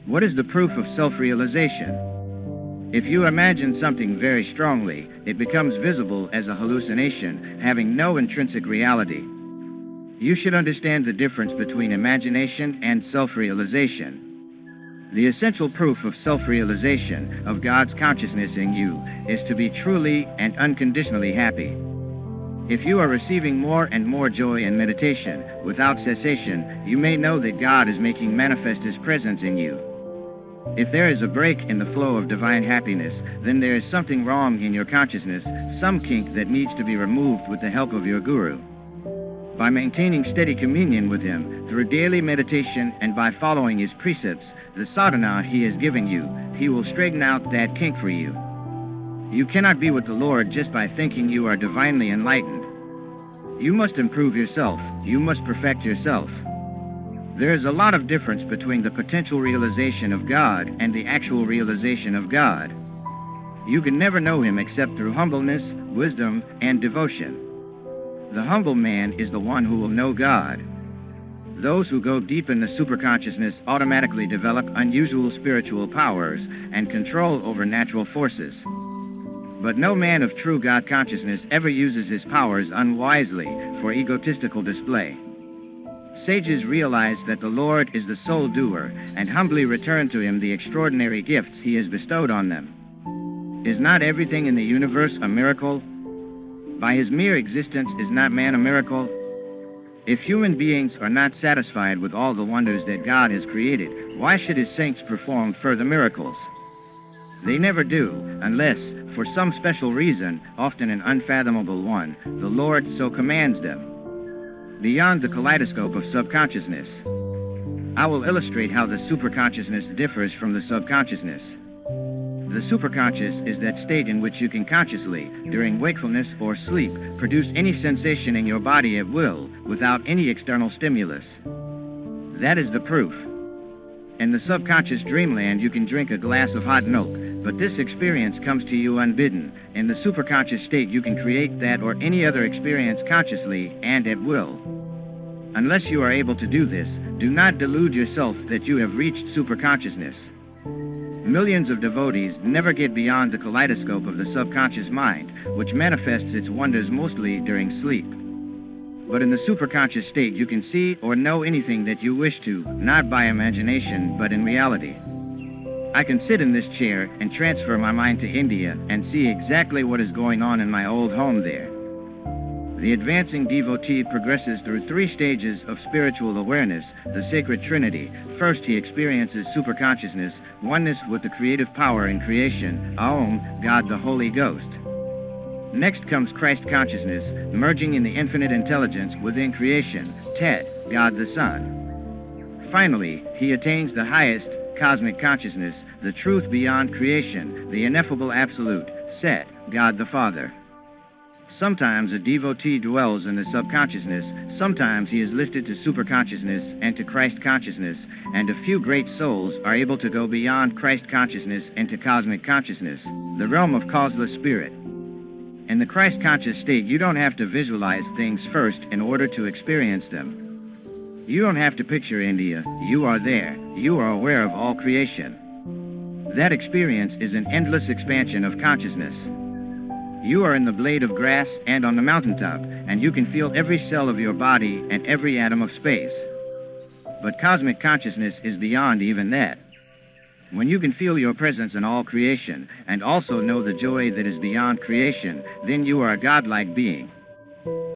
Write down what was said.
What is the proof of self-realization? If you imagine something very strongly, it becomes visible as a hallucination, having no intrinsic reality. You should understand the difference between imagination and self-realization. The essential proof of self-realization, of God's consciousness in you, is to be truly and unconditionally happy. If you are receiving more and more joy in meditation, without cessation, you may know that God is making manifest His presence in you. If there is a break in the flow of divine happiness, then there is something wrong in your consciousness, some kink that needs to be removed with the help of your guru. By maintaining steady communion with Him, through daily meditation and by following His precepts, the sadhana He has given you, He will straighten out that kink for you. You cannot be with the Lord just by thinking you are divinely enlightened. You must improve yourself. You must perfect yourself. There is a lot of difference between the potential realization of God and the actual realization of God. You can never know Him except through humbleness, wisdom, and devotion. The humble man is the one who will know God. Those who go deep in the superconsciousness automatically develop unusual spiritual powers and control over natural forces. But no man of true God consciousness ever uses his powers unwisely for egotistical display. Sages realize that the Lord is the sole doer and humbly return to Him the extraordinary gifts He has bestowed on them. Is not everything in the universe a miracle? By His mere existence is not man a miracle? If human beings are not satisfied with all the wonders that God has created, why should His saints perform further miracles? They never do, unless, for some special reason, often an unfathomable one, the Lord so commands them. Beyond the kaleidoscope of subconsciousness, I will illustrate how the superconsciousness differs from the subconsciousness. The superconscious is that state in which you can consciously, during wakefulness or sleep, produce any sensation in your body at will, without any external stimulus. That is the proof. In the subconscious dreamland, you can drink a glass of hot milk, but this experience comes to you unbidden. In the superconscious state, you can create that or any other experience consciously and at will. Unless you are able to do this, do not delude yourself that you have reached superconsciousness. Millions of devotees never get beyond the kaleidoscope of the subconscious mind, which manifests its wonders mostly during sleep. But in the superconscious state, you can see or know anything that you wish to, not by imagination, but in reality. I can sit in this chair and transfer my mind to India and see exactly what is going on in my old home there. The advancing devotee progresses through 3 stages of spiritual awareness, the sacred trinity. First, he experiences superconsciousness, oneness with the creative power in creation, Aum, God the Holy Ghost. Next comes Christ consciousness, merging in the infinite intelligence within creation, Tet, God the Son. Finally, he attains the highest cosmic consciousness, the truth beyond creation, the ineffable absolute, Set, God the Father. Sometimes a devotee dwells in the subconsciousness, sometimes he is lifted to superconsciousness and to Christ consciousness, and a few great souls are able to go beyond Christ consciousness into cosmic consciousness, the realm of causeless spirit. In the Christ conscious state, you don't have to visualize things first in order to experience them. You don't have to picture India. You are there. You are aware of all creation. That experience is an endless expansion of consciousness. You are in the blade of grass and on the mountaintop, and you can feel every cell of your body and every atom of space. But cosmic consciousness is beyond even that. When you can feel your presence in all creation, and also know the joy that is beyond creation, then you are a godlike being.